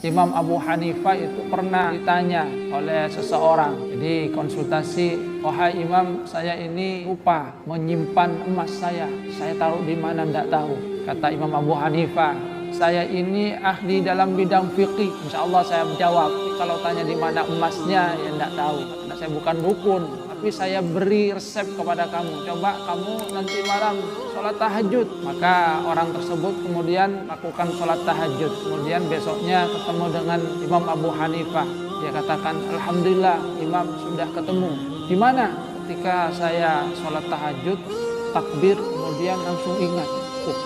Imam Abu Hanifah itu pernah ditanya oleh seseorang. Jadi konsultasi, wahai Imam, saya ini lupa menyimpan emas saya taruh di mana tidak tahu. Kata Imam Abu Hanifah, saya ini ahli dalam bidang fikih. Insya Allah saya menjawab. Kalau tanya di mana emasnya, ya tidak tahu. Karena saya bukan dukun. Tapi saya beri resep kepada kamu. Coba kamu nanti malam sholat tahajud. Maka orang tersebut kemudian lakukan sholat tahajud. Kemudian besoknya ketemu dengan Imam Abu Hanifah. Dia katakan, alhamdulillah Imam sudah ketemu. Di mana? Ketika saya sholat tahajud, takbir, kemudian langsung ingat.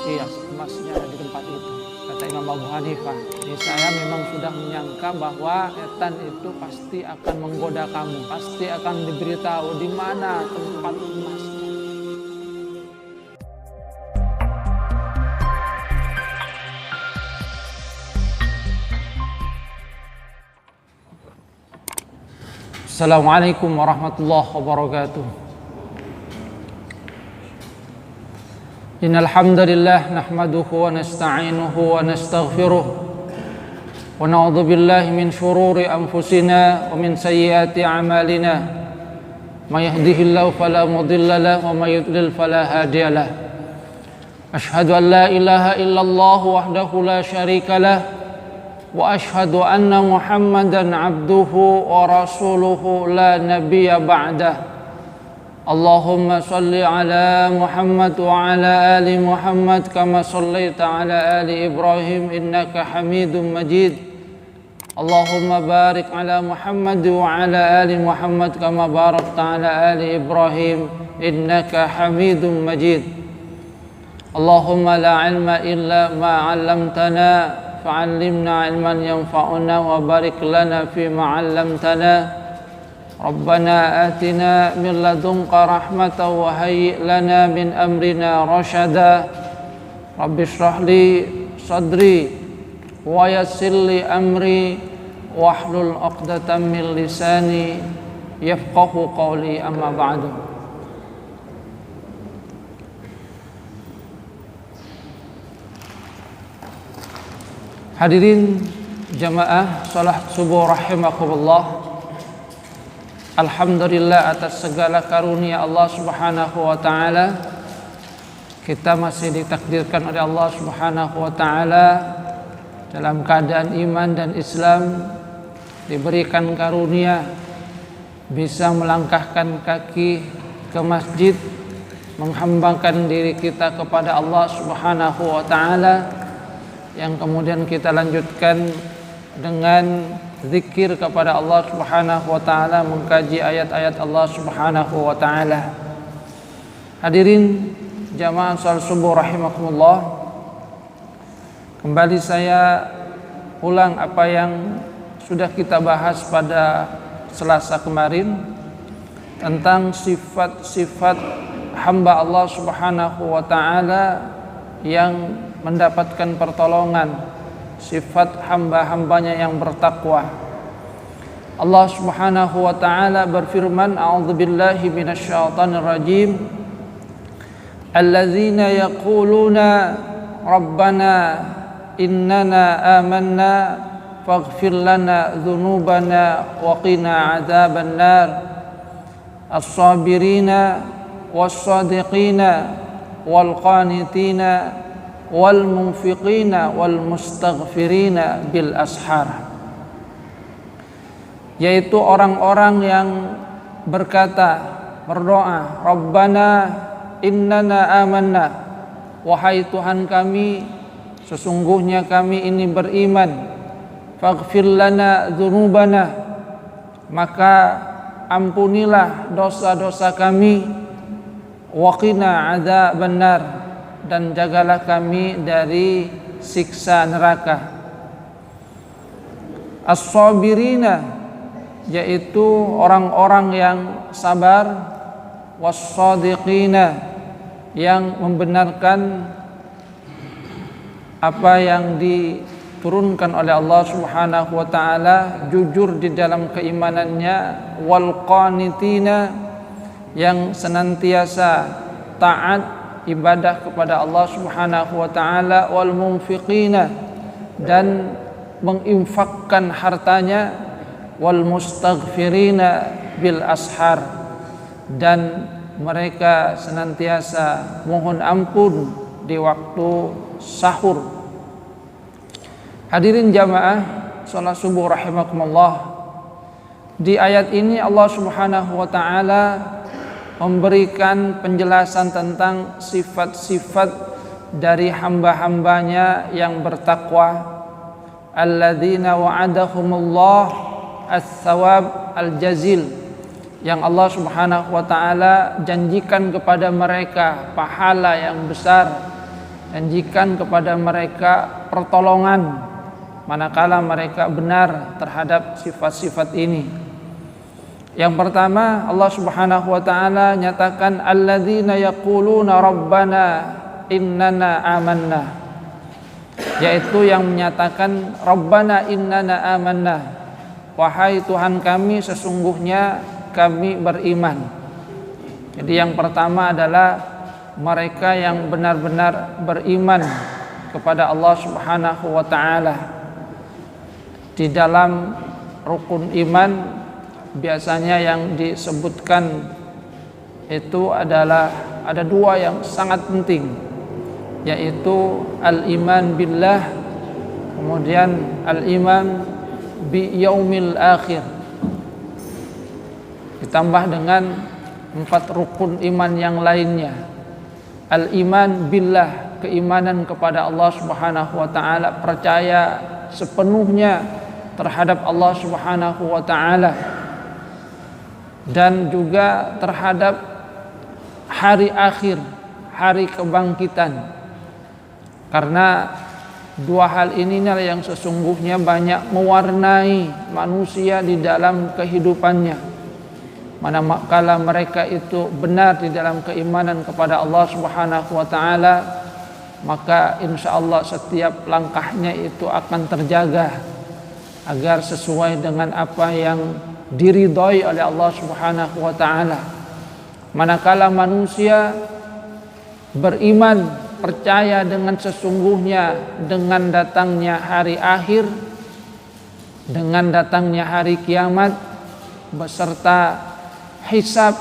Iya, emasnya ada di tempat itu. Kata Imam Abu Hanifah, jadi saya memang sudah menyangka bahwa setan itu pasti akan menggoda kamu, pasti akan diberitahu di mana tempat emasnya. Assalamualaikum warahmatullahi wabarakatuh. Innal hamdalillah nahmaduhu wa nasta'inuhu wa nastaghfiruh wa na'udzu billahi min shururi anfusina wa min sayyiati a'malina may yahdihillahu fala mudilla lahu wa may yudlil fala hadiya lahu. Ashhadu an la ilaha illallah wahdahu la syarika lah wa ashhadu anna Muhammadan 'abduhu wa rasuluhu la nabiyya ba'dah. Allahumma salli ala Muhammad wa ala ali Muhammad kama sallaita ala ali Ibrahim innaka Hamidum Majid. Allahumma barik ala Muhammad wa ala ali Muhammad kama barakta ala ali Ibrahim innaka Hamidum Majid. Allahumma la ilma illa ma 'allamtana fa'allimna ilman yanfa'una wa barik lana fi ma 'allamtana. Rabbana atina min ladunka rahmatan wa hayyi lana min amrina rashada. Rabbi shrah li sadri wa yassir li amri wahlul 'uqdatam min lisani yafqahu qawli, amma ba'du. Hadirin jamaah salat subuh rahimakumullah. Alhamdulillah atas segala karunia Allah Subhanahu wa taala, kita masih ditakdirkan oleh Allah Subhanahu wa taala dalam keadaan iman dan Islam, diberikan karunia bisa melangkahkan kaki ke masjid, menghambakan diri kita kepada Allah Subhanahu wa taala, yang kemudian kita lanjutkan dengan zikir kepada Allah Subhanahu wa taala, mengkaji ayat-ayat Allah Subhanahu wa taala. Hadirin jamaah salat subuh rahimakumullah. Kembali saya ulang apa yang sudah kita bahas pada Selasa kemarin tentang sifat-sifat hamba Allah Subhanahu wa taala yang mendapatkan pertolongan, sifat hamba-hambanya yang bertakwa. Allah Subhanahu wa taala berfirman, a'udzubillahi minasyaitonir rajim, alladzina yaquluna rabbana innana amanna faghfir lana dzunubana wa qina adzabannar as-sabirina was-sadiqina wal qanitina wal munfiqina wal mustaghfirina bil ashar, yaitu orang-orang yang berdoa, Rabbana innana amanna, wahai Tuhan kami, sesungguhnya kami ini beriman, faghfir lana dzunubana, maka ampunilah dosa-dosa kami, wa qina adzabannar, dan jagalah kami dari siksa neraka. As-sabirina, yaitu orang-orang yang sabar, was-sadiqina, yang membenarkan apa yang diturunkan oleh Allah Subhanahu wa taala, jujur di dalam keimanannya, wal qanitina, yang senantiasa taat ibadah kepada Allah Subhanahu wa taala, wal munfiqina, dan menginfakkan hartanya, wal mustaghfirina bil ashar, dan mereka senantiasa mohon ampun di waktu sahur. Hadirin jamaah salat subuh rahimakumullah. Di ayat ini Allah Subhanahu wa taala memberikan penjelasan tentang sifat-sifat dari hamba-hambanya yang bertakwa, alladzina wa'adahumullah as-thawab al-jazil, yang Allah Subhanahu wa taala janjikan kepada mereka pahala yang besar, janjikan kepada mereka pertolongan manakala mereka benar terhadap sifat-sifat ini. Yang pertama, Allah Subhanahu wa taala nyatakan alladzina yaquluna rabbana innana amanna, yaitu yang menyatakan rabbana innana amanna, wahai Tuhan kami sesungguhnya kami beriman. Jadi yang pertama adalah mereka yang benar-benar beriman kepada Allah Subhanahu wa taala. Di dalam rukun iman biasanya yang disebutkan itu adalah ada dua yang sangat penting, yaitu al-iman billah, kemudian al-iman bi yaumil akhir, ditambah dengan 4 rukun iman yang lainnya. Al-iman billah, keimanan kepada Allah Subhanahu wa taala, percaya sepenuhnya terhadap Allah Subhanahu wa taala, dan juga terhadap hari akhir, hari kebangkitan. Karena dua hal inilah yang sesungguhnya banyak mewarnai manusia di dalam kehidupannya. Manakala mereka itu benar di dalam keimanan kepada Allah Subhanahu wa taala, maka insyaallah setiap langkahnya itu akan terjaga agar sesuai dengan apa yang diridhai oleh Allah Subhanahu wa taala. Manakala manusia beriman, percaya dengan sesungguhnya dengan datangnya hari akhir, dengan datangnya hari kiamat beserta hisab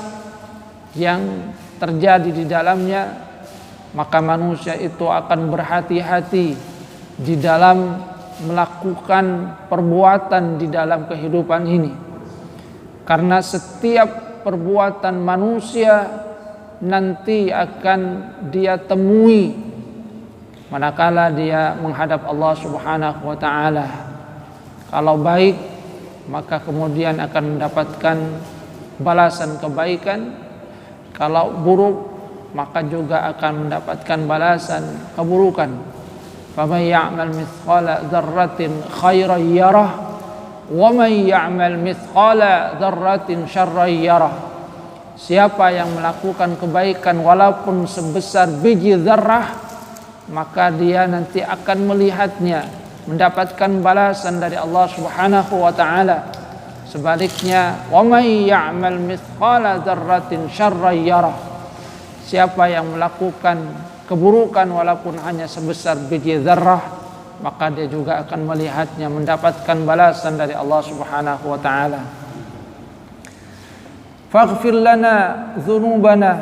yang terjadi di dalamnya, maka manusia itu akan berhati-hati di dalam melakukan perbuatan di dalam kehidupan ini. Karena setiap perbuatan manusia nanti akan dia temui manakala dia menghadap Allah Subhanahu wa taala. Kalau baik, maka kemudian akan mendapatkan balasan kebaikan. Kalau buruk, maka juga akan mendapatkan balasan keburukan. Faman ya'mal mithqala dzarratin khairan yarah wa man ya'mal mithqala dzarratin syarran yarah. Siapa yang melakukan kebaikan walaupun sebesar biji zarrah, maka dia nanti akan melihatnya, mendapatkan balasan dari Allah Subhanahu wa taala. Sebaliknya, wa may ya'mal mithqala dzarratin syarran yarah. Siapa yang melakukan keburukan walaupun hanya sebesar biji zarrah, maka dia juga akan melihatnya, mendapatkan balasan dari Allah Subhanahu wa taala. Faghfir lana dzunubana,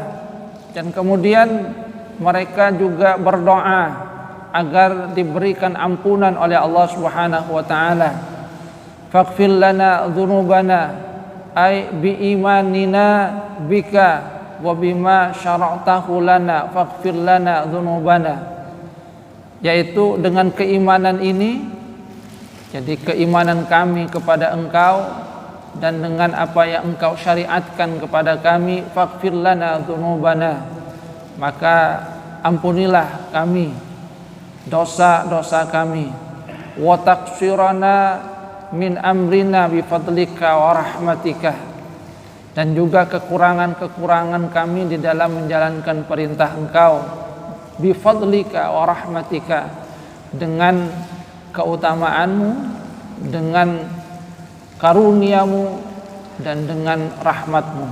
dan kemudian mereka juga berdoa agar diberikan ampunan oleh Allah Subhanahu wa taala. Faghfir lana dzunubana ay bi imanina bika wa bima syara'tahu lana faghfir lana dzunubana, yaitu dengan keimanan ini, jadi keimanan kami kepada Engkau dan dengan apa yang Engkau syariatkan kepada kami, faghfir lana dzunubana, maka ampunilah kami dosa-dosa kami, wa taqsirana min amrina bi fadlika wa rahmatika, dan juga kekurangan-kekurangan kami di dalam menjalankan perintah Engkau, bi fadlika wa rahmatika, dengan keutamaanmu, dengan karuniamu, dan dengan rahmatmu.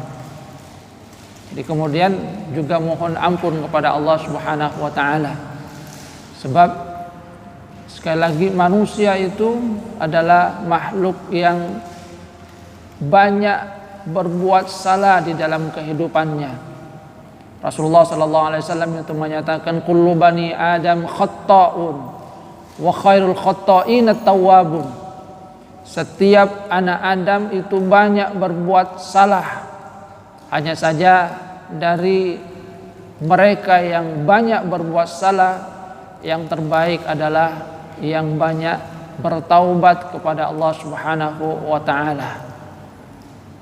Jadi kemudian juga mohon ampun kepada Allah Subhanahu wa taala. Sebab Sekali lagi, manusia itu adalah makhluk yang banyak berbuat salah di dalam kehidupannya. Rasulullah sallallahu alaihi wasallam itu menyatakan kullu bani Adam khatta'un wa khairul khatta'in at-tawwabun. Setiap anak Adam itu banyak berbuat salah. Hanya saja dari mereka yang banyak berbuat salah, yang terbaik adalah yang banyak bertaubat kepada Allah Subhanahu wa taala.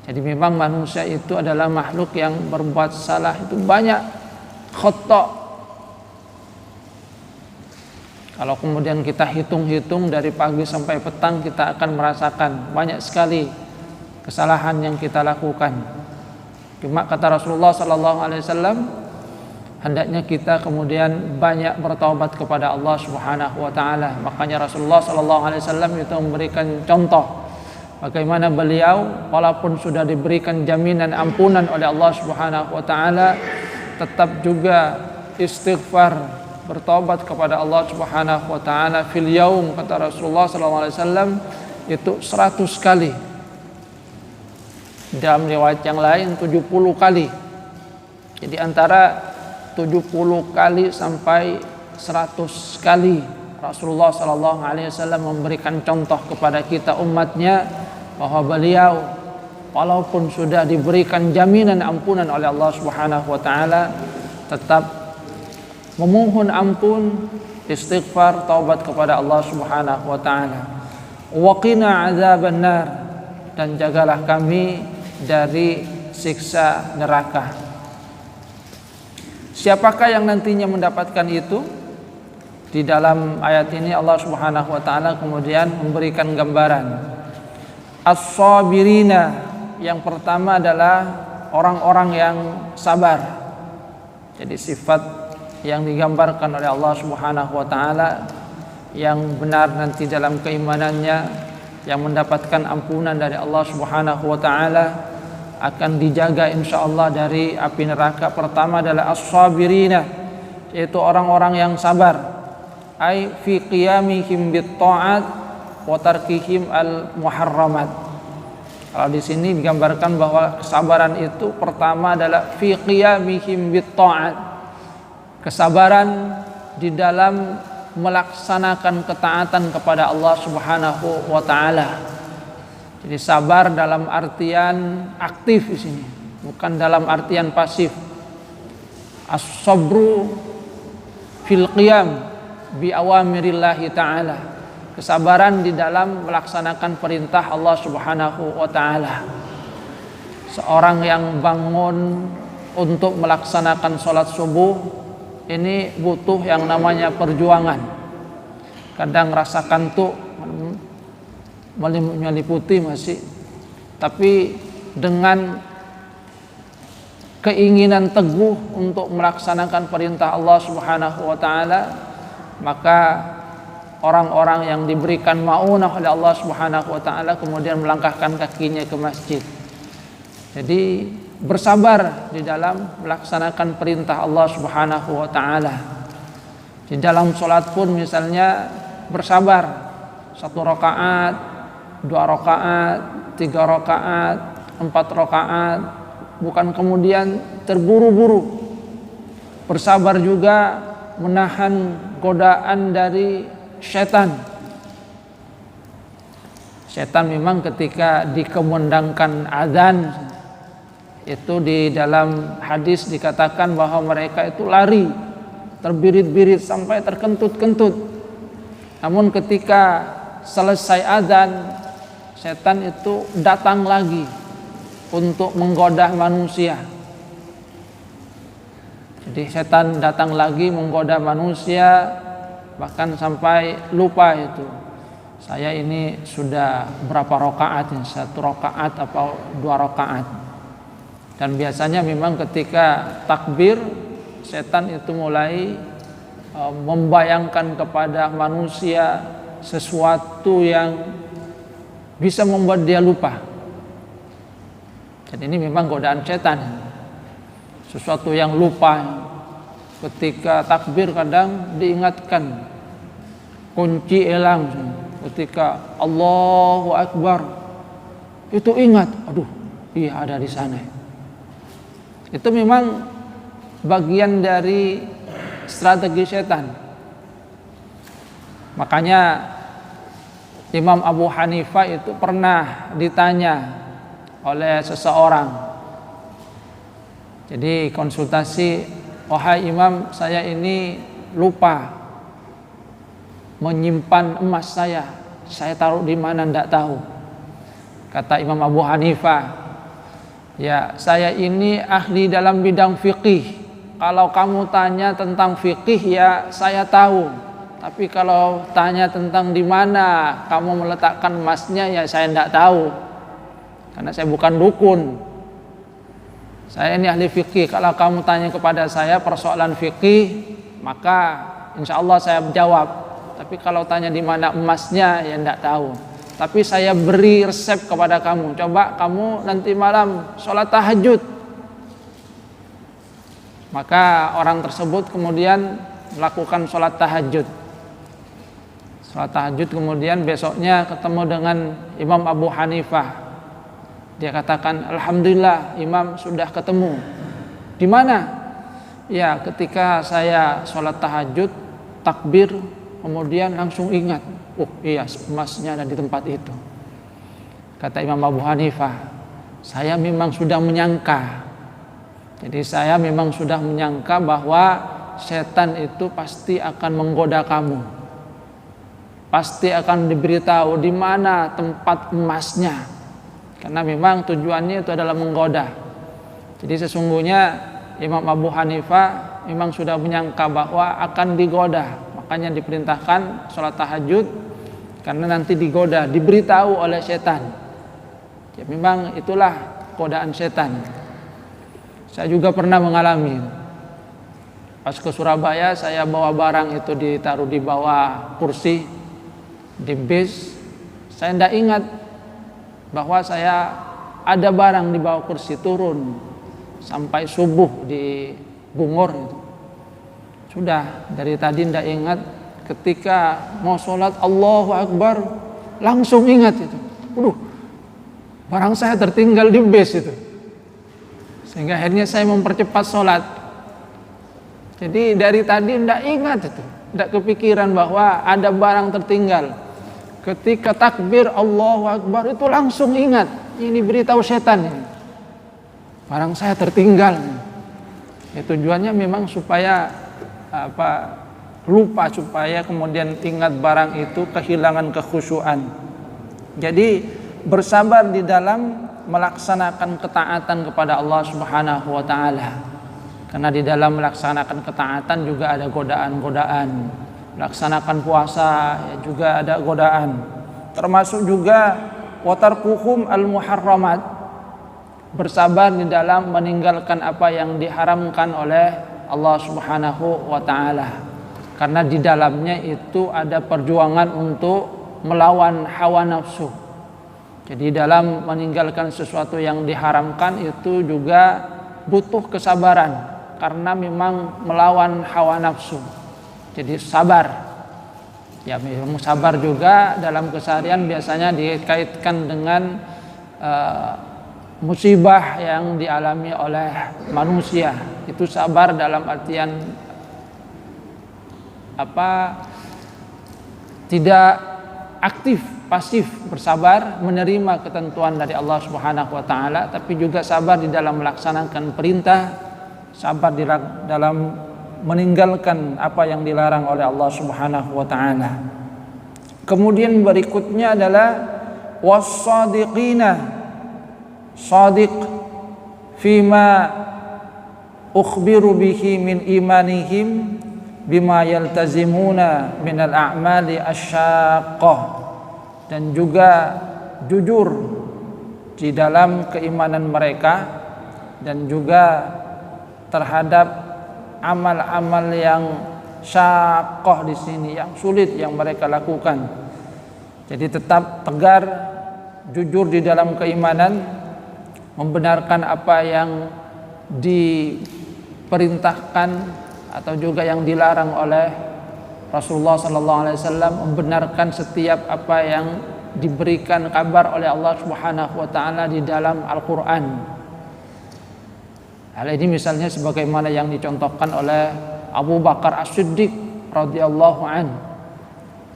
Jadi memang manusia itu adalah makhluk yang berbuat salah itu banyak, khata'. Kalau kemudian kita hitung-hitung dari pagi sampai petang, kita akan merasakan banyak sekali kesalahan yang kita lakukan. Cuma kata Rasulullah sallallahu alaihi wasallam, hendaknya kita kemudian banyak bertaubat kepada Allah Subhanahu wa taala. Makanya Rasulullah sallallahu alaihi wasallam itu memberikan contoh bagaimana beliau walaupun sudah diberikan jaminan ampunan oleh Allah Subhanahu wa taala, tetap juga istighfar, bertobat kepada Allah Subhanahu wa taala fil yaum, kata Rasulullah sallallahu alaihi wasallam, itu 100 kali. Dalam riwayat yang lain 70 kali. Jadi antara 70 kali sampai 100 kali Rasulullah sallallahu alaihi wasallam memberikan contoh kepada kita umatnya bahwa beliau walaupun sudah diberikan jaminan ampunan oleh Allah Subhanahu wa taala, tetap memohon ampun, istighfar, taubat kepada Allah Subhanahu wa taala. Wa qina adzabannar, dan jagalah kami dari siksa neraka. Siapakah yang nantinya mendapatkan itu? Di dalam ayat ini Allah Subhanahu wa taala kemudian memberikan gambaran. As-sabirina, yang pertama adalah orang-orang yang sabar. Jadi sifat yang digambarkan oleh Allah Subhanahu wa taala yang benar nanti dalam keimanannya, yang mendapatkan ampunan dari Allah Subhanahu wa taala, akan dijaga insyaallah dari api neraka. Pertama adalah as-sabirina, yaitu orang-orang yang sabar, ai fi qiyamihim bit ta'at wa tarkihim al muharramat. Kalau di sini digambarkan bahwa kesabaran itu pertama adalah fi qiyamihim bit ta'at, kesabaran di dalam melaksanakan ketaatan kepada Allah Subhanahu wa taala. Jadi sabar dalam artian aktif di sini, bukan dalam artian pasif. As-sabru fil qiyam bi awamirillahi ta'ala, kesabaran di dalam melaksanakan perintah Allah Subhanahu wa taala. Seorang yang bangun untuk melaksanakan sholat subuh ini butuh yang namanya perjuangan. Kadang rasa kantuk meliputi masih, tapi dengan keinginan teguh untuk melaksanakan perintah Allah Subhanahu wa taala, maka orang-orang yang diberikan maunah oleh Allah Subhanahu wa taala kemudian melangkahkan kakinya ke masjid. Jadi bersabar di dalam melaksanakan perintah Allah Subhanahu wa taala. Di dalam sholat pun misalnya bersabar, 1 rakaat, 2 rakaat, 3 rakaat, 4 rakaat, bukan kemudian terburu-buru. Bersabar juga menahan godaan dari setan. Setan memang ketika dikumandangkan azan, itu di dalam hadis dikatakan bahwa mereka itu lari, terbirit-birit sampai terkentut-kentut. Namun ketika selesai azan, setan itu datang lagi untuk menggoda manusia. Jadi setan datang lagi menggoda manusia, bahkan sampai lupa itu, saya ini sudah berapa rakaat, 1 rakaat atau 2 rakaat. Dan biasanya memang ketika takbir, setan itu mulai membayangkan kepada manusia sesuatu yang bisa membuat dia lupa. Jadi ini memang godaan setan, sesuatu yang lupa. Ketika takbir kadang diingatkan kunci hilang. Ketika Allahu Akbar itu ingat, aduh, iya ada di sana. Itu memang bagian dari strategi setan. Makanya Imam Abu Hanifah itu pernah ditanya oleh seseorang. Jadi konsultasi, wahai Imam, saya ini lupa menyimpan emas saya taruh di mana ndak tahu. Kata Imam Abu Hanifah, ya saya ini ahli dalam bidang fikih. Kalau kamu tanya tentang fikih ya saya tahu. Tapi kalau tanya tentang di mana kamu meletakkan emasnya ya saya ndak tahu. Karena saya bukan dukun. Saya ini ahli fikih. Kalau kamu tanya kepada saya persoalan fikih, maka insya Allah saya jawab. Tapi kalau tanya di mana emasnya ya ndak tahu. Tapi saya beri resep kepada kamu. Coba kamu nanti malam sholat tahajud. Maka orang tersebut kemudian melakukan sholat tahajud. Sholat tahajud kemudian besoknya ketemu dengan Imam Abu Hanifah. Dia katakan, alhamdulillah Imam sudah ketemu. Di mana? Ya ketika saya sholat tahajud, takbir, kemudian langsung ingat, oh iya emasnya ada di tempat itu. Kata Imam Abu Hanifah, saya memang sudah menyangka. Jadi saya memang sudah menyangka bahwa setan itu pasti akan menggoda kamu. Pasti akan diberitahu di mana tempat emasnya. Karena memang tujuannya itu adalah menggoda. Jadi sesungguhnya Imam Abu Hanifah memang sudah menyangka bahwa akan digoda. Makanya diperintahkan sholat tahajud karena nanti digoda, diberitahu oleh setan. Ya memang itulah godaan setan. Saya juga pernah mengalami. Pas ke Surabaya saya bawa barang itu ditaruh di bawah kursi di bis. Saya tidak ingat bahwa saya ada barang di bawah kursi, turun sampai subuh di Bungur itu. Sudah dari tadi tidak ingat, ketika mau sholat Allahu Akbar langsung ingat itu. Waduh, barang saya tertinggal di bis itu. Sehingga akhirnya saya mempercepat sholat. Jadi dari tadi tidak ingat itu, tidak kepikiran bahwa ada barang tertinggal. Ketika takbir Allahu Akbar itu langsung ingat, ini beritahu setan ini. Barang saya tertinggal. Ya, tujuannya memang supaya lupa, supaya kemudian ingat barang itu, kehilangan kekhusyuan. Jadi bersabar di dalam melaksanakan ketaatan kepada Allah Subhanahu wa taala. Karena di dalam melaksanakan ketaatan juga ada godaan-godaan. Melaksanakan puasa ya juga ada godaan. Termasuk juga watarkuhum al-muharramat. Bersabar di dalam meninggalkan apa yang diharamkan oleh Allah Subhanahu wa taala. Karena di dalamnya itu ada perjuangan untuk melawan hawa nafsu. Jadi dalam meninggalkan sesuatu yang diharamkan itu juga butuh kesabaran karena memang melawan hawa nafsu. Jadi sabar. Ya memang sabar juga dalam keseharian biasanya dikaitkan dengan musibah yang dialami oleh manusia. Itu sabar dalam artian tidak aktif, pasif, bersabar menerima ketentuan dari Allah Subhanahu wa taala, tapi juga sabar di dalam melaksanakan perintah, sabar di dalam meninggalkan apa yang dilarang oleh Allah Subhanahu wa taala. Kemudian berikutnya adalah was-shadiqina, shadiq fima ukhbiru bihi min imanihim bima yaltazimuna minal a'mali asyaqqah, dan juga jujur di dalam keimanan mereka dan juga terhadap amal-amal yang syaqqah di sini, yang sulit yang mereka lakukan. Jadi tetap tegar, jujur di dalam keimanan, membenarkan apa yang diperintahkan atau juga yang dilarang oleh Rasulullah sallallahu alaihi wasallam membenarkan setiap apa yang diberikan kabar oleh Allah Subhanahu wa taala di dalam Al-Qur'an. Hal ini misalnya sebagaimana yang dicontohkan oleh Abu Bakar As-Siddiq radhiyallahu an,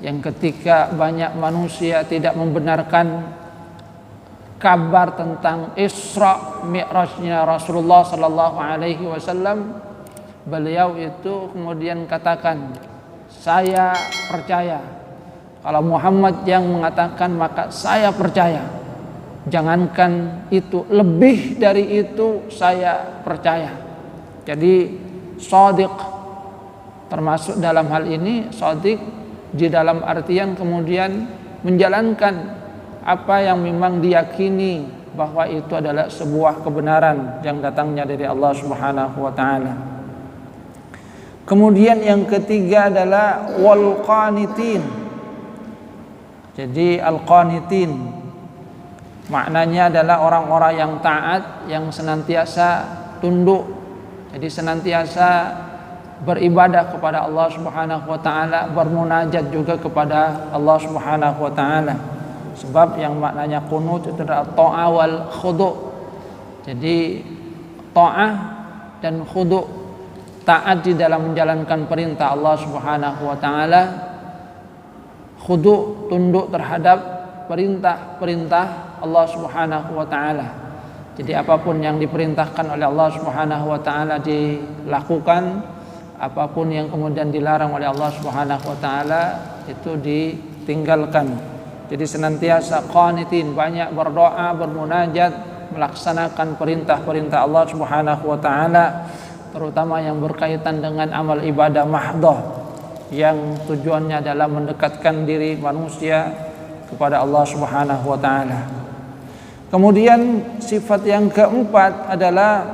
yang ketika banyak manusia tidak membenarkan kabar tentang Isra Mi'rajnya Rasulullah sallallahu alaihi wasallam, beliau itu kemudian katakan, saya percaya. Kalau Muhammad yang mengatakan maka saya percaya. Jangankan itu, lebih dari itu saya percaya. Jadi shadiq termasuk dalam hal ini, shadiq di dalam artian kemudian menjalankan apa yang memang diyakini bahwa itu adalah sebuah kebenaran yang datangnya dari Allah Subhanahu wa taala. Kemudian yang ketiga adalah wal qanitin. Jadi al-qanitin maknanya adalah orang-orang yang taat, yang senantiasa tunduk. Jadi senantiasa beribadah kepada Allah Subhanahu wa taala, bermunajat juga kepada Allah Subhanahu wa taala. Sebab yang maknanya qunut itu adalah ta'ah wal khudu'. Jadi ta'ah dan khudu', taat di dalam menjalankan perintah Allah Subhanahu wa taala, khudu', tunduk terhadap perintah-perintah Allah Subhanahu wa taala. Jadi apapun yang diperintahkan oleh Allah Subhanahu wa taala dilakukan, apapun yang kemudian dilarang oleh Allah Subhanahu wa taala itu ditinggalkan. Jadi senantiasa qanitin, banyak berdoa, bermunajat, melaksanakan perintah-perintah Allah Subhanahu wa taala, terutama yang berkaitan dengan amal ibadah mahdhah yang tujuannya adalah mendekatkan diri manusia kepada Allah Subhanahu wa taala. Kemudian sifat yang keempat adalah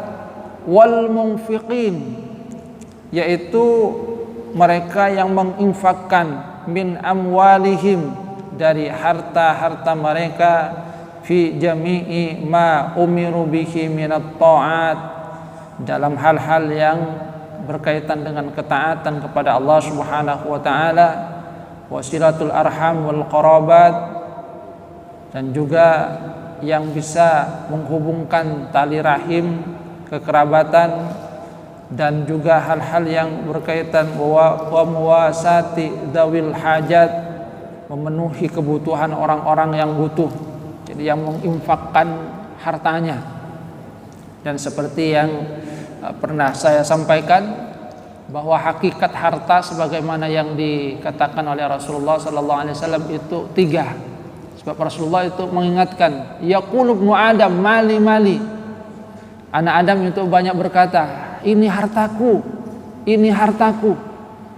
wal munfiqin, yaitu mereka yang menginfakkan min amwalihim, dari harta-harta mereka, fi jami'i ma umiru bihi minat ta'at, dalam hal-hal yang berkaitan dengan ketaatan kepada Allah Subhanahu wa taala, wasilatul arham wal qarabat, dan juga yang bisa menghubungkan tali rahim, kekerabatan, dan juga hal-hal yang berkaitan wa muwasati dzawil hajat, memenuhi kebutuhan orang-orang yang butuh. Jadi yang menginfakkan hartanya. Dan seperti yang pernah saya sampaikan, bahwa hakikat harta sebagaimana yang dikatakan oleh Rasulullah sallallahu alaihi wasallam itu 3. Sebab Rasulullah itu mengingatkan, yaqulu ibnu Adam mali mali. Anak Adam itu banyak berkata, ini hartaku, ini hartaku.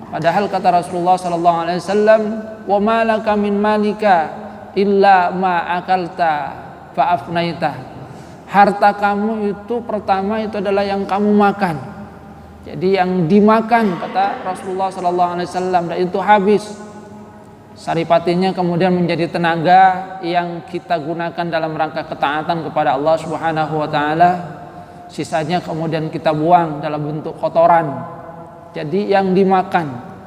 Padahal kata Rasulullah sallallahu alaihi wasallam, wa malaka min malika illa ma akalta fa afnaita. Harta kamu itu pertama itu adalah yang kamu makan. Jadi yang dimakan kata Rasulullah sallallahu alaihi wasallam, dan itu habis. Saripatinya kemudian menjadi tenaga yang kita gunakan dalam rangka ketaatan kepada Allah Subhanahu wa taala. Sisanya kemudian kita buang dalam bentuk kotoran. Jadi yang dimakan.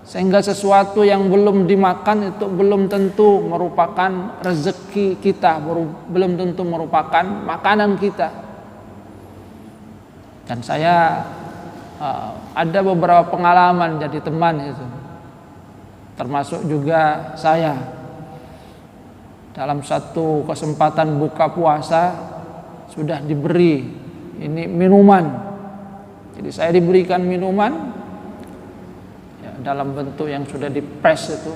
Sehingga sesuatu yang belum dimakan itu belum tentu merupakan rezeki kita, belum tentu merupakan makanan kita. Dan saya ada beberapa pengalaman jadi teman itu, termasuk juga saya dalam satu kesempatan buka puasa sudah diberi ini minuman. Jadi saya diberikan minuman ya, dalam bentuk yang sudah dipres itu.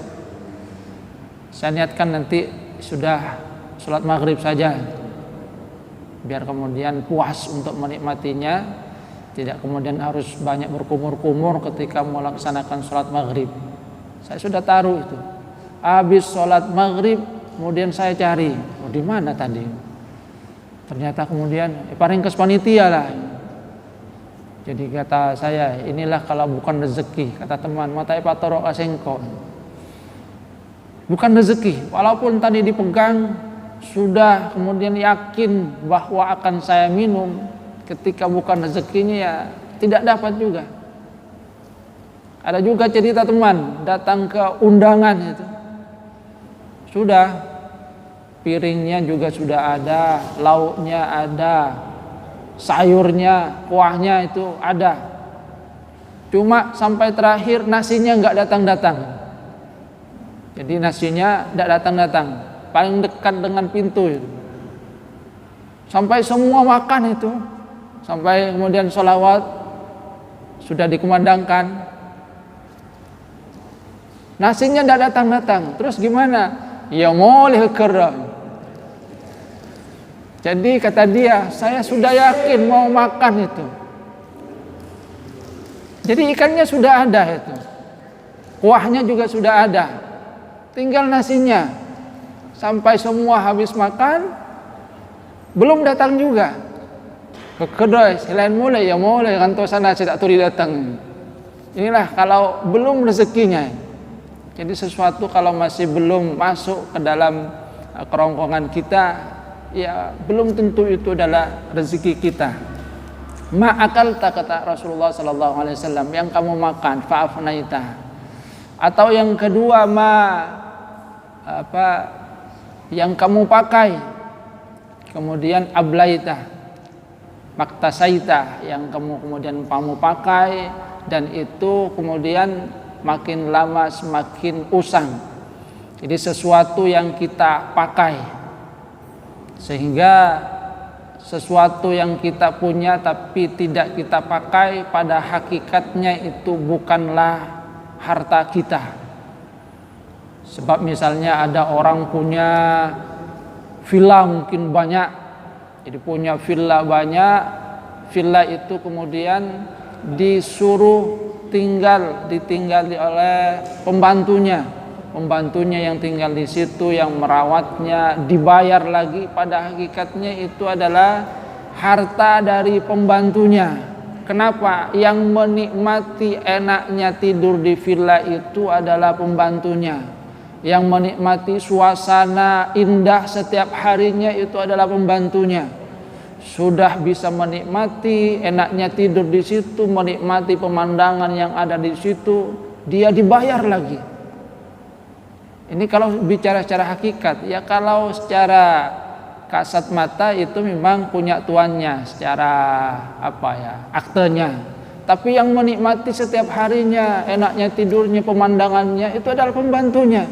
Saya niatkan nanti sudah sholat maghrib saja, biar kemudian puas untuk menikmatinya, tidak kemudian harus banyak berkumur-kumur ketika melaksanakan sholat maghrib. Saya sudah taruh itu. Habis sholat maghrib, kemudian saya cari, di mana tadi? Ternyata kemudian paringkes panitia lah. Jadi kata saya, inilah kalau bukan rezeki, kata teman, matai patoro asengko. Bukan rezeki, walaupun tadi dipegang, sudah kemudian yakin bahwa akan saya minum, ketika bukan rezekinya ya tidak dapat juga. Ada juga cerita teman datang ke undangan itu, sudah piringnya juga sudah ada, lauknya ada, sayurnya, kuahnya itu ada. Cuma sampai terakhir nasinya nggak datang-datang. Jadi nasinya nggak datang-datang, paling dekat dengan pintu itu. Sampai semua makan itu, sampai kemudian sholawat sudah dikumandangkan, nasinya tidak datang-datang. Terus gimana? Ya moleh kerang. Jadi kata dia, saya sudah yakin mau makan itu. Jadi ikannya sudah ada itu, kuahnya juga sudah ada, tinggal nasinya. Sampai semua habis makan, belum datang juga. Ke kedai selain mulai ya mulai kantor sana saya tak turi datang. Inilah kalau belum rezekinya. Jadi sesuatu kalau masih belum masuk ke dalam kerongkongan kita, ya belum tentu itu adalah rezeki kita. Ma'akalta, kata Rasulullah sallallahu alaihi wasallam, yang kamu makan fa'afnaita. Atau yang kedua, yang kamu pakai, kemudian ablaita, maktasaita, yang kamu pakai dan itu kemudian makin lama semakin usang. Jadi sesuatu yang kita pakai, sehingga sesuatu yang kita punya tapi tidak kita pakai, pada hakikatnya itu bukanlah harta kita. Sebab misalnya ada orang punya villa mungkin banyak, jadi punya villa banyak, villa itu kemudian disuruh ditinggali oleh pembantunya yang tinggal di situ, yang merawatnya, dibayar lagi. Pada hakikatnya itu adalah harta dari pembantunya. Kenapa? Yang menikmati enaknya tidur di villa itu adalah pembantunya. Yang menikmati suasana indah setiap harinya itu adalah pembantunya. Sudah bisa menikmati enaknya tidur di situ, menikmati pemandangan yang ada di situ, dia dibayar lagi. Ini kalau bicara secara hakikat. Ya kalau secara kasat mata itu memang punya tuannya, secara aktenya. Tapi yang menikmati setiap harinya, enaknya tidurnya, pemandangannya, itu adalah pembantunya.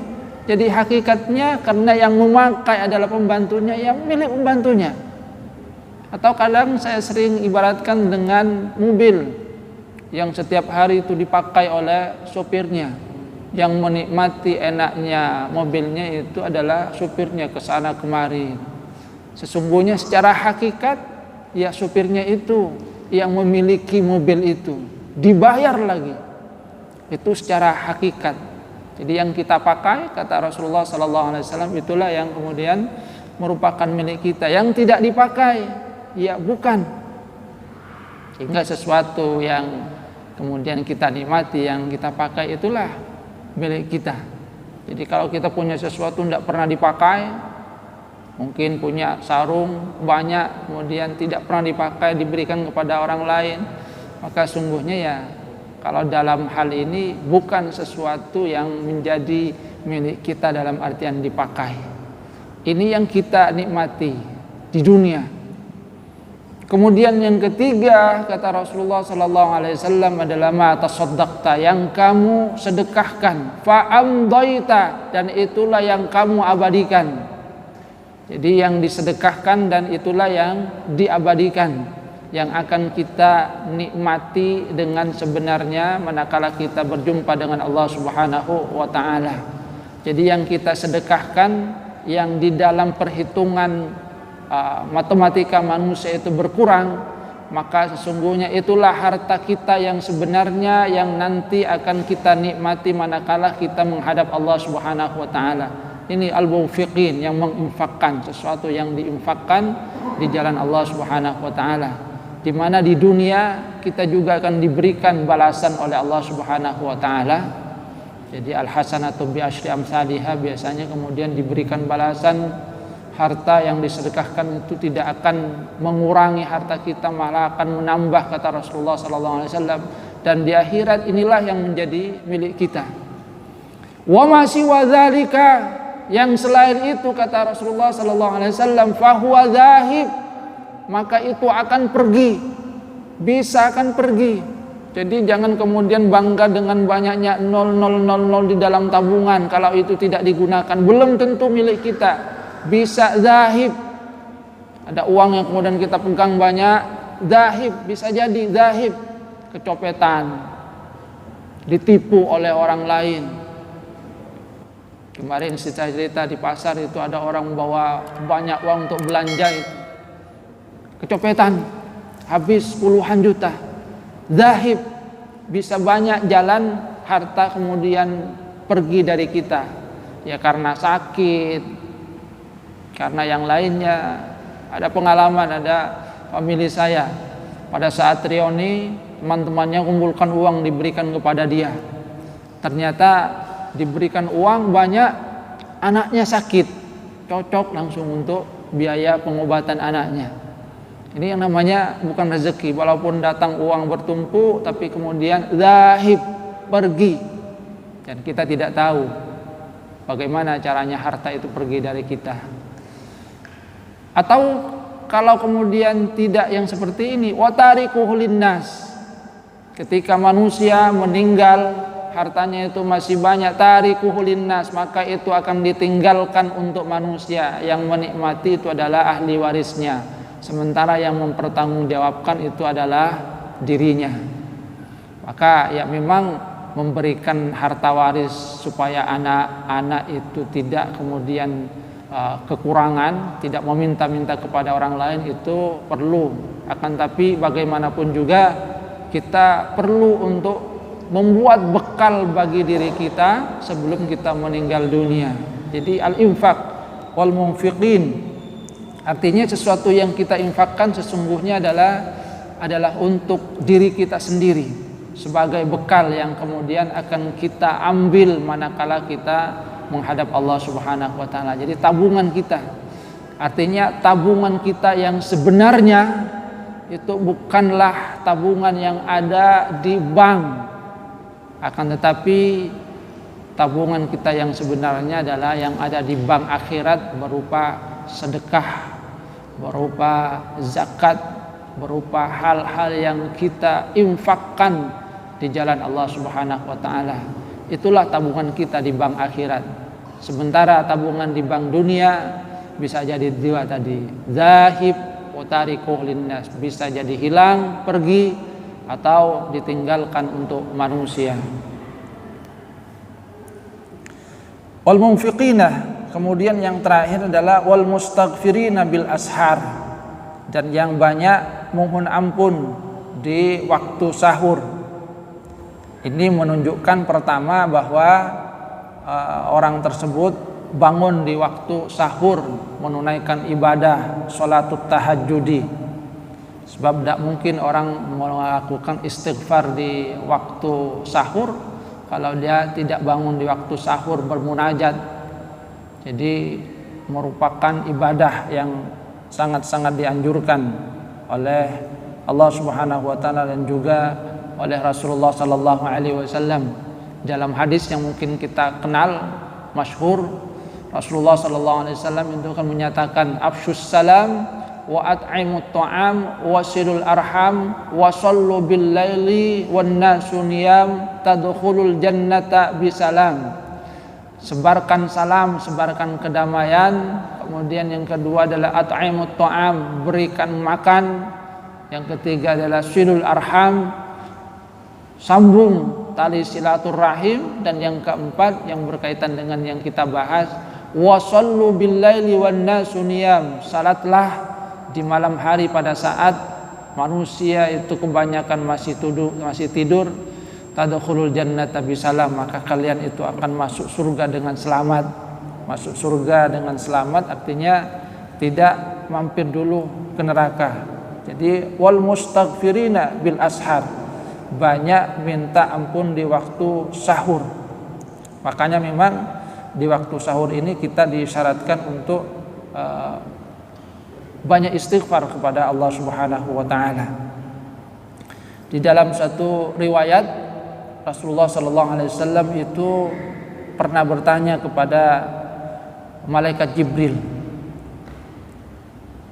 Jadi hakikatnya karena yang memakai adalah pembantunya, yang milik pembantunya. Atau kadang saya sering ibaratkan dengan mobil yang setiap hari itu dipakai oleh sopirnya. Yang menikmati enaknya mobilnya itu adalah sopirnya, ke sana kemari. Sesungguhnya secara hakikat ya sopirnya itu yang memiliki mobil itu, dibayar lagi. Itu secara hakikat. Jadi yang kita pakai, kata Rasulullah SAW, itulah yang kemudian merupakan milik kita. Yang tidak dipakai, ya bukan. Sehingga sesuatu yang kemudian kita nikmati, yang kita pakai, itulah milik kita. Jadi kalau kita punya sesuatu tidak pernah dipakai, mungkin punya sarung banyak, kemudian tidak pernah dipakai, diberikan kepada orang lain, maka sungguhnya ya kalau dalam hal ini bukan sesuatu yang menjadi milik kita dalam artian dipakai. Ini yang kita nikmati di dunia. Kemudian yang ketiga, kata Rasulullah sallallahu alaihi wasallam, adalah ma tasaddaqta, yang kamu sedekahkan, fa amdaita, dan itulah yang kamu abadikan. Jadi yang disedekahkan dan itulah yang diabadikan, yang akan kita nikmati dengan sebenarnya manakala kita berjumpa dengan Allah Subhanahu wa taala. Jadi yang kita sedekahkan, yang di dalam perhitungan matematika manusia itu berkurang, maka sesungguhnya itulah harta kita yang sebenarnya, yang nanti akan kita nikmati manakala kita menghadap Allah Subhanahu wa taala. Ini al-munfiqin, yang menginfakkan sesuatu yang diinfakkan di jalan Allah Subhanahu wa taala. Di mana di dunia kita juga akan diberikan balasan oleh Allah Subhanahu wa taala. Jadi al-hasanatu bi asyri amsalihha, biasanya kemudian diberikan balasan. Harta yang disedekahkan itu tidak akan mengurangi harta kita, malah akan menambah, kata Rasulullah sallallahu alaihi wasallam. dan di akhirat inilah yang menjadi milik kita. Wa ma siwa dzalika, yang selain itu kata Rasulullah sallallahu alaihi wasallam, fahuwa dzahib, maka itu akan pergi, bisa akan pergi. Jadi jangan kemudian bangga dengan banyaknya 0000 di dalam tabungan kalau itu tidak digunakan, belum tentu milik kita, bisa dzahib. Ada uang yang kemudian kita pegang banyak, dzahib, bisa jadi dzahib, kecopetan, ditipu oleh orang lain. Kemarin cerita di pasar itu ada orang membawa banyak uang untuk belanja itu, kecopetan, habis puluhan juta. Zahib, bisa banyak jalan harta kemudian pergi dari kita, ya karena sakit, karena yang lainnya. Ada pengalaman, ada famili saya pada saat reuni, teman-temannya kumpulkan uang diberikan kepada dia. Ternyata diberikan uang banyak, anaknya sakit, cocok langsung untuk biaya pengobatan anaknya. Ini yang namanya bukan rezeki, walaupun datang uang bertumpuk tapi kemudian zahib, pergi, dan kita tidak tahu bagaimana caranya harta itu pergi dari kita. Atau kalau kemudian tidak yang seperti ini, watarikuhu linnas, ketika manusia meninggal hartanya itu masih banyak, tarikuhu linnas, maka itu akan ditinggalkan untuk manusia, yang menikmati itu adalah ahli warisnya, sementara yang mempertanggungjawabkan itu adalah dirinya. Maka ya memang memberikan harta waris supaya anak-anak itu tidak kemudian kekurangan, tidak meminta-minta kepada orang lain, itu perlu. Akan tapi bagaimanapun juga kita perlu untuk membuat bekal bagi diri kita sebelum kita meninggal dunia. Jadi al-infaq wal munfiqin, artinya sesuatu yang kita infakkan sesungguhnya adalah untuk diri kita sendiri, sebagai bekal yang kemudian akan kita ambil manakala kita menghadap Allah Subhanahu wa taala. Jadi tabungan kita, artinya tabungan kita yang sebenarnya itu bukanlah tabungan yang ada di bank, akan tetapi tabungan kita yang sebenarnya adalah yang ada di bank akhirat, berupa sedekah, berupa zakat, berupa hal-hal yang kita infakkan di jalan Allah Subhanahu wa taala. Itulah tabungan kita di bank akhirat. Sementara tabungan di bank dunia bisa jadi dua tadi, zahib wa tarikuh linnas, bisa jadi hilang, pergi, atau ditinggalkan untuk manusia. Wal munfiqina, kemudian yang terakhir adalah wal mustaghfirina bil ashar, dan yang banyak mohon ampun di waktu sahur. Ini menunjukkan pertama bahwa orang tersebut bangun di waktu sahur menunaikan ibadah sholatut tahajudi. Sebab tidak mungkin orang melakukan istighfar di waktu sahur kalau dia tidak bangun di waktu sahur bermunajat. Jadi merupakan ibadah yang sangat-sangat dianjurkan oleh Allah Subhanahu wa taala dan juga oleh Rasulullah sallallahu alaihi wasallam. Dalam hadis yang mungkin kita kenal masyhur, Rasulullah sallallahu alaihi wasallam itu kan menyatakan afsyus salam wa at'imut ta'am wasilul arham wa sallu bil laili wan nasu niyam tadkhulul jannata bisalam. Sebarkan salam, sebarkan kedamaian. Kemudian yang kedua adalah at'imut ta'am, berikan makan. Yang ketiga adalah silul arham, sambung tali silaturahim. Dan yang keempat yang berkaitan dengan yang kita bahas, wasallu bil laili wan nasu niyam, salatlah di malam hari pada saat manusia itu kebanyakan masih tidur, tadkhulul jannata bisalam, maka kalian itu akan masuk surga dengan selamat. Masuk surga dengan selamat artinya tidak mampir dulu ke neraka. Jadi wal mustaghfirina bil ashar, banyak minta ampun di waktu sahur. Makanya memang di waktu sahur ini kita disyaratkan untuk banyak istighfar kepada Allah Subhanahu wa taala. Di dalam satu riwayat Rasulullah sallallahu alaihi wasallam itu pernah bertanya kepada malaikat Jibril,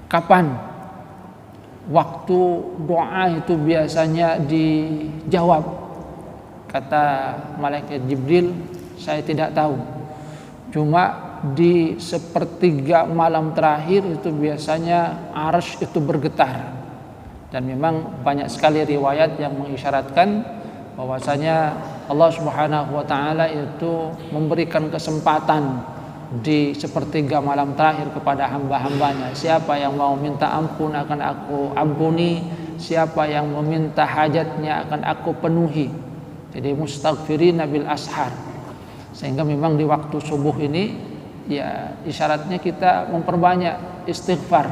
kapan waktu doa itu biasanya dijawab? Kata malaikat Jibril, saya tidak tahu, cuma di sepertiga malam terakhir itu biasanya arsy itu bergetar. Dan memang banyak sekali riwayat yang mengisyaratkan bahwasanya Allah Subhanahu wa taala itu memberikan kesempatan di sepertiga malam terakhir kepada hamba-hambanya. Siapa yang mau minta ampun akan aku ampuni, siapa yang meminta hajatnya akan aku penuhi. Jadi mustaghfirina bil ashar. Sehingga memang di waktu subuh ini ya isyaratnya kita memperbanyak istighfar.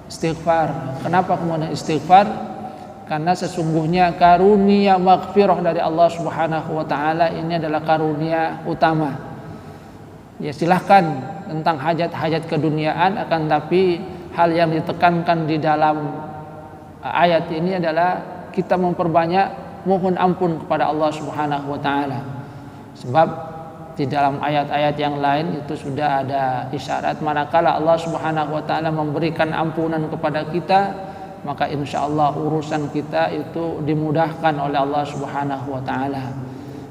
Istighfar. Kenapa kemudian istighfar? Karena sesungguhnya karunia maghfirah dari Allah Subhanahu wa taala ini adalah karunia utama. Ya silahkan tentang hajat-hajat keduniaan, akan tapi hal yang ditekankan di dalam ayat ini adalah kita memperbanyak mohon ampun kepada Allah Subhanahu wa taala. Sebab di dalam ayat-ayat yang lain itu sudah ada isyarat manakala Allah Subhanahu wa taala memberikan ampunan kepada kita, maka insyaallah urusan kita itu dimudahkan oleh Allah Subhanahu wa taala.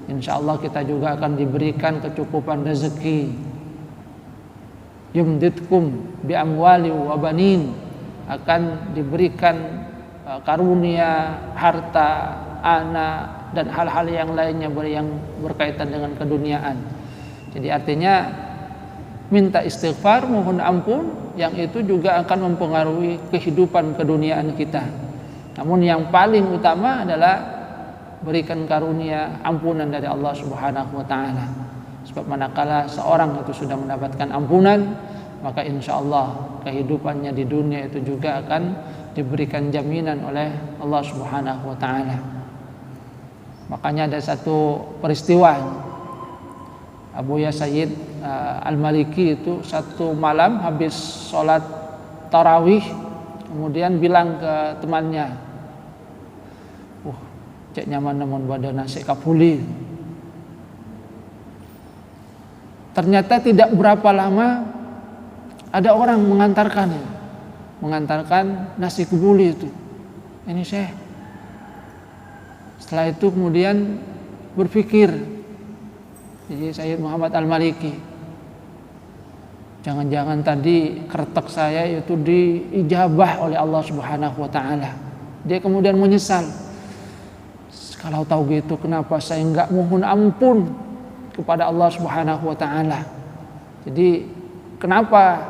Insyaallah kita juga akan diberikan kecukupan rezeki. Yumditkum bi amwali wa banin, akan diberikan karunia harta, anak dan hal-hal yang lainnya yang berkaitan dengan keduniaan. Jadi artinya minta istighfar, mohon ampun, yang itu juga akan mempengaruhi kehidupan keduniaan kita. Namun yang paling utama adalah berikan karunia ampunan dari Allah Subhanahu wa taala. Sebab manakala seorang itu sudah mendapatkan ampunan, maka insyaallah kehidupannya di dunia itu juga akan diberikan jaminan oleh Allah Subhanahu wa taala. Makanya ada satu peristiwa, Abu Sayyid Al-Maliki itu satu malam habis sholat tarawih kemudian bilang ke temannya, cek nyaman namun badan nasi kapuli. Ternyata tidak berapa lama ada orang mengantarkan nasi kebuli itu. Ini Syekh. Setelah itu kemudian berpikir, jadi Sayyid Muhammad Al-Maliki, jangan-jangan tadi kretek saya itu diijabah oleh Allah Subhanahu wa taala. Dia kemudian menyesal. Kalau tahu gitu kenapa saya enggak mohon ampun kepada Allah Subhanahu wa taala. Jadi kenapa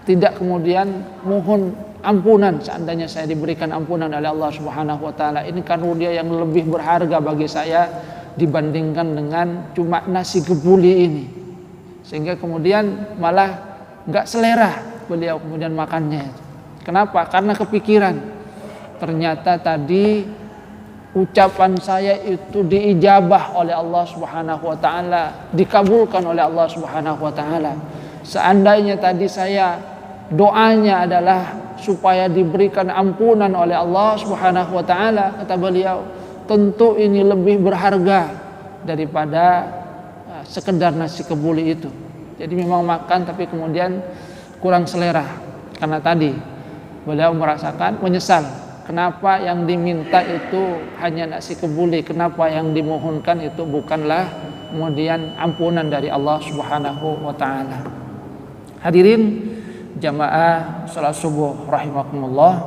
tidak kemudian mohon ampunan seandainya saya diberikan ampunan oleh Allah Subhanahu wa taala. Ini karunia yang lebih berharga bagi saya dibandingkan dengan cuma nasi kebuli ini. Sehingga kemudian malah enggak selera beliau kemudian makannya. Kenapa? Karena kepikiran ternyata tadi ucapan saya itu diijabah oleh Allah Subhanahu wa taala, dikabulkan oleh Allah Subhanahu wa taala. Seandainya tadi saya doanya adalah supaya diberikan ampunan oleh Allah Subhanahu wa taala, kata beliau, tentu ini lebih berharga daripada sekedar nasi kebuli itu. Jadi memang makan tapi kemudian kurang selera karena tadi beliau merasakan menyesal. Kenapa yang diminta itu hanya nasi kebuli? Kenapa yang dimohonkan itu bukanlah kemudian ampunan dari Allah Subhanahu wa taala? Hadirin jamaah salat subuh rahimakumullah.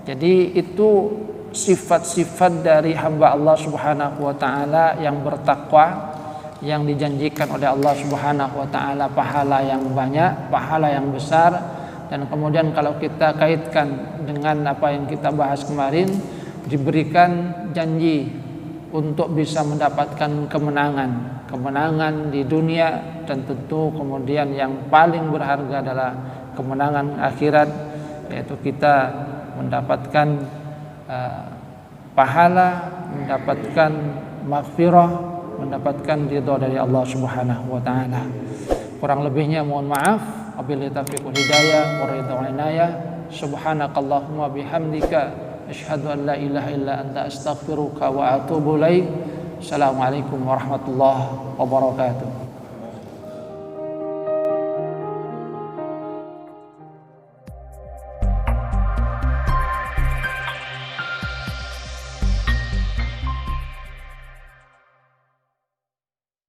Jadi itu sifat-sifat dari hamba Allah Subhanahu wa taala yang bertakwa, yang dijanjikan oleh Allah Subhanahu wa taala pahala yang banyak, pahala yang besar. Dan kemudian kalau kita kaitkan dengan apa yang kita bahas kemarin, diberikan janji untuk bisa mendapatkan kemenangan di dunia, dan tentu kemudian yang paling berharga adalah kemenangan akhirat, yaitu kita mendapatkan pahala, mendapatkan maghfirah, mendapatkan ridha dari Allah Subhanahu wa taala. Kurang lebihnya mohon maaf. Wabillahi taufiq wal hidayah wa ridha wa inayah. Subhanakallahumma bihamdika asyhadu an la ilaha illa anta astaghfiruka wa atubu ilaik. Assalamualaikum warahmatullahi wabarakatuh.